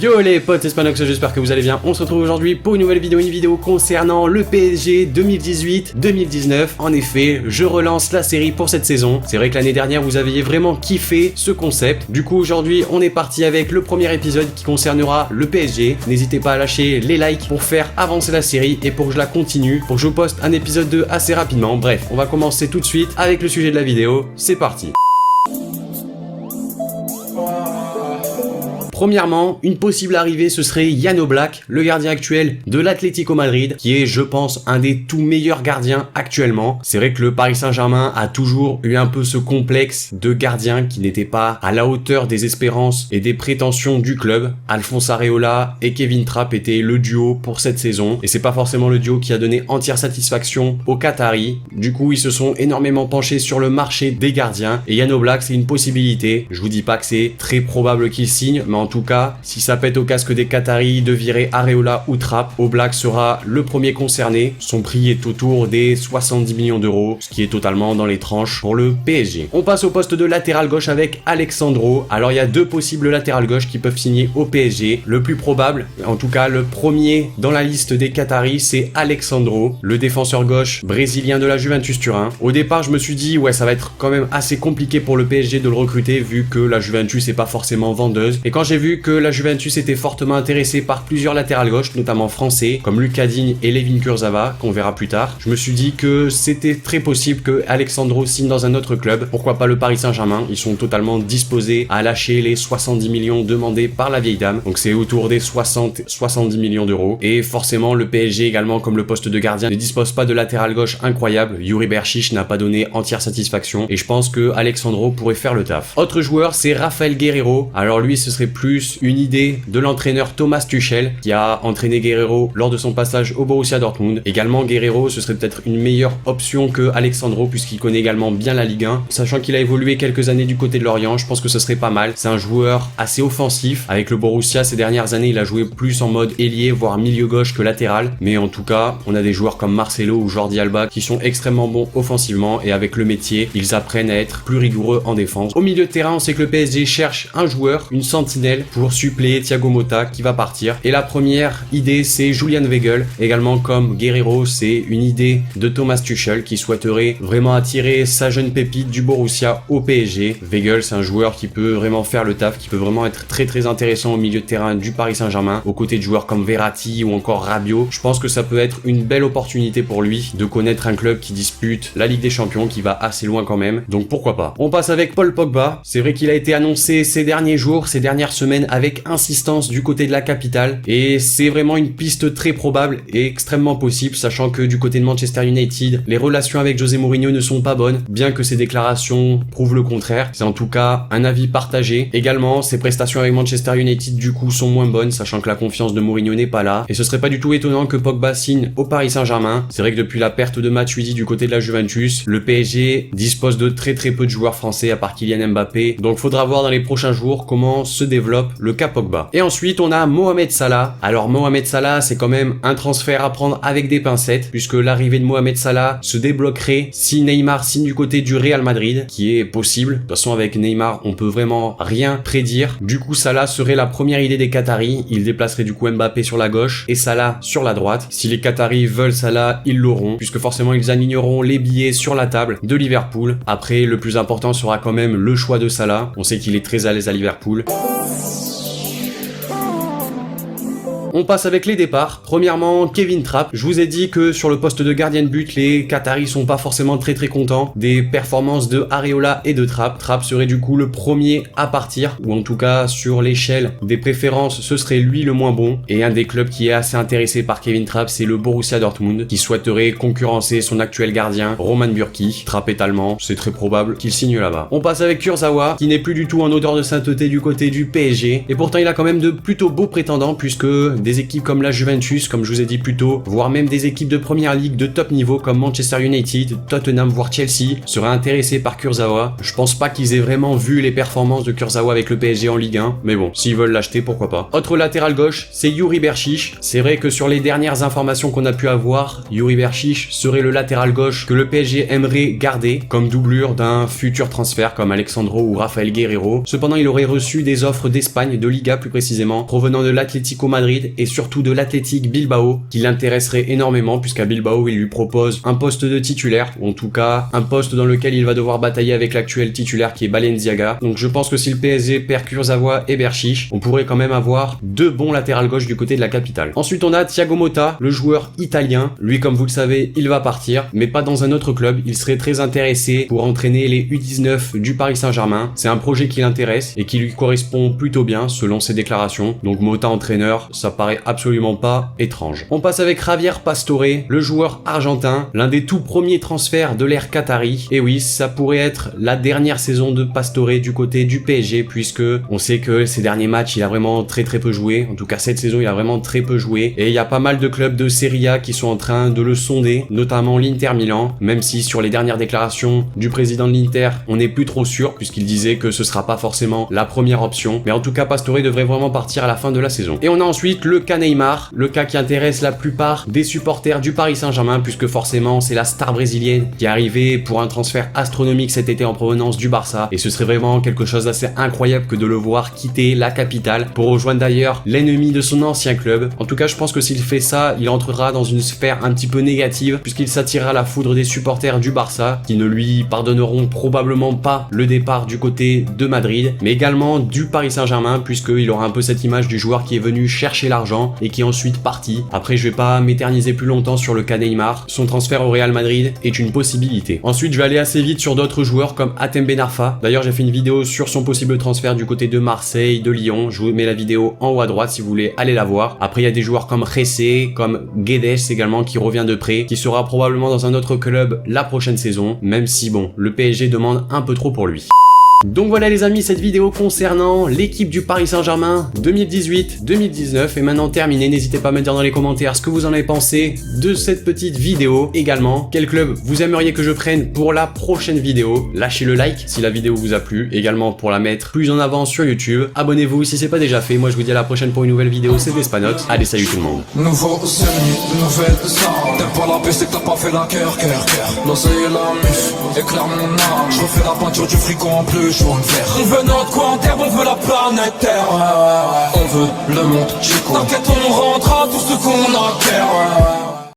Yo les potes Espanox, j'espère que vous allez bien. On se retrouve aujourd'hui pour une nouvelle vidéo, concernant le PSG 2018-2019. En effet, je relance la série pour cette saison. C'est vrai que l'année dernière vous aviez vraiment kiffé ce concept. Du coup aujourd'hui on est parti avec le premier épisode qui concernera le PSG. N'hésitez pas à lâcher les likes pour faire avancer la série et pour que je la continue, pour que je vous poste un épisode 2 assez rapidement. Bref, on va commencer tout de suite avec le sujet de la vidéo. C'est parti. Premièrement, une possible arrivée, ce serait Jan Oblak, le gardien actuel de l'Atlético Madrid, qui est, je pense, un des tout meilleurs gardiens actuellement. C'est vrai que le Paris Saint-Germain a toujours eu un peu ce complexe de gardien qui n'était pas à la hauteur des espérances et des prétentions du club. Alphonse Areola et Kevin Trapp étaient le duo pour cette saison, et c'est pas forcément le duo qui a donné entière satisfaction aux Qataris. Du coup, ils se sont énormément penchés sur le marché des gardiens, et Jan Oblak, c'est une possibilité. Je vous dis pas que c'est très probable qu'il signe, mais en tout cas, si ça pète au casque des Qataris de virer Areola ou Trapp, Oblak sera le premier concerné. Son prix est autour des 70 millions d'euros, ce qui est totalement dans les tranches pour le PSG. On passe au poste de latéral gauche avec Alexandro. Alors il y a deux possibles latéral gauche qui peuvent signer au PSG. Le plus probable, en tout cas le premier dans la liste des Qataris, c'est Alexandro, le défenseur gauche brésilien de la Juventus Turin. Au départ, je me suis dit ouais, ça va être quand même assez compliqué pour le PSG de le recruter vu que la Juventus n'est pas forcément vendeuse. Et quand j'ai vu que la Juventus était fortement intéressée par plusieurs latérales gauche, notamment français, comme Lucas Digne et Layvin Kurzawa, qu'on verra plus tard, je me suis dit que c'était très possible que Alexandro signe dans un autre club. Pourquoi pas le Paris Saint-Germain? Ils sont totalement disposés à lâcher les 70 millions demandés par la vieille dame. Donc c'est autour des 60-70 millions d'euros. Et forcément, le PSG également, comme le poste de gardien, ne dispose pas de latéral gauche incroyable. Yuri Berchiche n'a pas donné entière satisfaction. Et je pense que Alexandro pourrait faire le taf. Autre joueur, c'est Raphaël Guerreiro. Alors lui, ce serait plus une idée de l'entraîneur Thomas Tuchel qui a entraîné Guerreiro lors de son passage au Borussia Dortmund. Également Guerreiro, ce serait peut-être une meilleure option que Alexandro puisqu'il connaît également bien la Ligue 1. Sachant qu'il a évolué quelques années du côté de Lorient, je pense que ce serait pas mal. C'est un joueur assez offensif. Avec le Borussia ces dernières années, il a joué plus en mode ailier voire milieu gauche que latéral. Mais en tout cas, on a des joueurs comme Marcelo ou Jordi Alba qui sont extrêmement bons offensivement et avec le métier, ils apprennent à être plus rigoureux en défense. Au milieu de terrain, on sait que le PSG cherche un joueur, une sentinelle pour suppléer Thiago Motta qui va partir. Et la première idée, c'est Julian Weigl. Également comme Guerreiro, c'est une idée de Thomas Tuchel qui souhaiterait vraiment attirer sa jeune pépite du Borussia au PSG. Weigl, c'est un joueur qui peut vraiment faire le taf, qui peut vraiment être très intéressant au milieu de terrain du Paris Saint-Germain, aux côtés de joueurs comme Verratti ou encore Rabiot. Je pense que ça peut être une belle opportunité pour lui de connaître un club qui dispute la Ligue des Champions, qui va assez loin quand même. Donc pourquoi pas. On passe avec Paul Pogba. C'est vrai qu'il a été annoncé ces derniers jours, ces dernières semaines avec insistance du côté de la capitale et c'est vraiment une piste très probable et extrêmement possible, sachant que du côté de Manchester United, les relations avec José Mourinho ne sont pas bonnes, bien que ses déclarations prouvent le contraire. C'est en tout cas un avis partagé. Également, ses prestations avec Manchester United du coup sont moins bonnes, sachant que la confiance de Mourinho n'est pas là et ce serait pas du tout étonnant que Pogba signe au Paris Saint-Germain. C'est vrai que depuis la perte de Matuidi du côté de la Juventus, le PSG dispose de très peu de joueurs français à part Kylian Mbappé, donc faudra voir dans les prochains jours comment se développe le cas Pogba. Et ensuite on a Mohamed Salah. Alors Mohamed Salah, c'est quand même un transfert à prendre avec des pincettes puisque l'arrivée de Mohamed Salah se débloquerait si Neymar signe du côté du Real Madrid, qui est possible. De toute façon avec Neymar on peut vraiment rien prédire. Du coup Salah serait la première idée des Qataris. Il déplacerait du coup Mbappé sur la gauche et Salah sur la droite. Si les Qataris veulent Salah, ils l'auront puisque forcément ils aligneront les billets sur la table de Liverpool. Après le plus important sera quand même le choix de Salah. On sait qu'il est très à l'aise à Liverpool. On passe avec les départs. Premièrement, Kevin Trapp. Je vous ai dit que sur le poste de gardien de but, les Qataris sont pas forcément très contents des performances de Areola et de Trapp. Trapp serait du coup le premier à partir, ou en tout cas sur l'échelle des préférences, ce serait lui le moins bon. Et un des clubs qui est assez intéressé par Kevin Trapp, c'est le Borussia Dortmund, qui souhaiterait concurrencer son actuel gardien, Roman Bürki. Trapp est allemand, c'est très probable qu'il signe là-bas. On passe avec Kurzawa, qui n'est plus du tout en odeur de sainteté du côté du PSG, et pourtant il a quand même de plutôt beaux prétendants, puisque des équipes comme la Juventus, comme je vous ai dit plus tôt, voire même des équipes de première ligue de top niveau comme Manchester United, Tottenham, voire Chelsea, seraient intéressés par Kurzawa. Je pense pas qu'ils aient vraiment vu les performances de Kurzawa avec le PSG en Ligue 1, mais bon, s'ils veulent l'acheter, pourquoi pas. Autre latéral gauche, c'est Yuri Berchiche. C'est vrai que sur les dernières informations qu'on a pu avoir, Yuri Berchiche serait le latéral gauche que le PSG aimerait garder comme doublure d'un futur transfert comme Alexandro ou Rafael Guerreiro. Cependant, il aurait reçu des offres d'Espagne, de Liga plus précisément, provenant de l'Atlético Madrid et surtout de l'Athletic Bilbao, qui l'intéresserait énormément puisqu'à Bilbao, il lui propose un poste de titulaire, ou en tout cas un poste dans lequel il va devoir batailler avec l'actuel titulaire qui est Balenciaga. Donc je pense que si le PSG perd Kurzawa et Berchiche, on pourrait quand même avoir deux bons latérales gauche du côté de la capitale. Ensuite, on a Thiago Motta, le joueur italien. Lui, comme vous le savez, il va partir, mais pas dans un autre club. Il serait très intéressé pour entraîner les U19 du Paris Saint-Germain. C'est un projet qui l'intéresse et qui lui correspond plutôt bien selon ses déclarations. Donc Motta entraîneur, ça paraît absolument pas étrange. On passe avec Javier Pastore, le joueur argentin, l'un des tout premiers transferts de l'ère qatari. Et oui, ça pourrait être la dernière saison de Pastore du côté du PSG, puisque on sait que ces derniers matchs, il a vraiment très peu joué. En tout cas, cette saison, il a vraiment très peu joué. Et il y a pas mal de clubs de Serie A qui sont en train de le sonder, notamment l'Inter Milan, même si sur les dernières déclarations du président de l'Inter, on n'est plus trop sûr, puisqu'il disait que ce sera pas forcément la première option. Mais en tout cas, Pastore devrait vraiment partir à la fin de la saison. Et on a ensuite le cas Neymar, le cas qui intéresse la plupart des supporters du Paris Saint-Germain, puisque forcément, c'est la star brésilienne qui est arrivée pour un transfert astronomique cet été en provenance du Barça. Et ce serait vraiment quelque chose d'assez incroyable que de le voir quitter la capitale pour rejoindre d'ailleurs l'ennemi de son ancien club. En tout cas, je pense que s'il fait ça, il entrera dans une sphère un petit peu négative, puisqu'il s'attirera la foudre des supporters du Barça, qui ne lui pardonneront probablement pas le départ du côté de Madrid, mais également du Paris Saint-Germain, puisqu'il aura un peu cette image du joueur qui est venu chercher l'argent et qui est ensuite parti. Après, je vais pas m'éterniser plus longtemps sur le cas Neymar. Son transfert au Real Madrid est une possibilité. Ensuite, je vais aller assez vite sur d'autres joueurs comme Hatem Ben Arfa. D'ailleurs, j'ai fait une vidéo sur son possible transfert du côté de Marseille, de Lyon. Je vous mets la vidéo en haut à droite si vous voulez aller la voir. Après, il y a des joueurs comme Ressé, comme Guedes également qui revient de prêt, qui sera probablement dans un autre club la prochaine saison, même si bon, le PSG demande un peu trop pour lui. Donc voilà les amis, cette vidéo concernant l'équipe du Paris Saint-Germain 2018-2019 est maintenant terminée. N'hésitez pas à me dire dans les commentaires ce que vous en avez pensé de cette petite vidéo. Également, quel club vous aimeriez que je prenne pour la prochaine vidéo. Lâchez le like si la vidéo vous a plu. Également pour la mettre plus en avant sur YouTube. Abonnez-vous si c'est pas déjà fait. Moi je vous dis à la prochaine pour une nouvelle vidéo. C'était Spanox. Allez, salut tout le monde. Nouveau ennemis, nouvelle arme. T'aimes pas la paix, c'est que t'as pas fait la cœur. L'oseille et la muf, éclaire mon âme. Je refais la peinture du frigo en bleu. On veut notre coin terre, on veut la planète Terre. On veut le monde chico. T'inquiète, on rendra tout ce qu'on a à faire.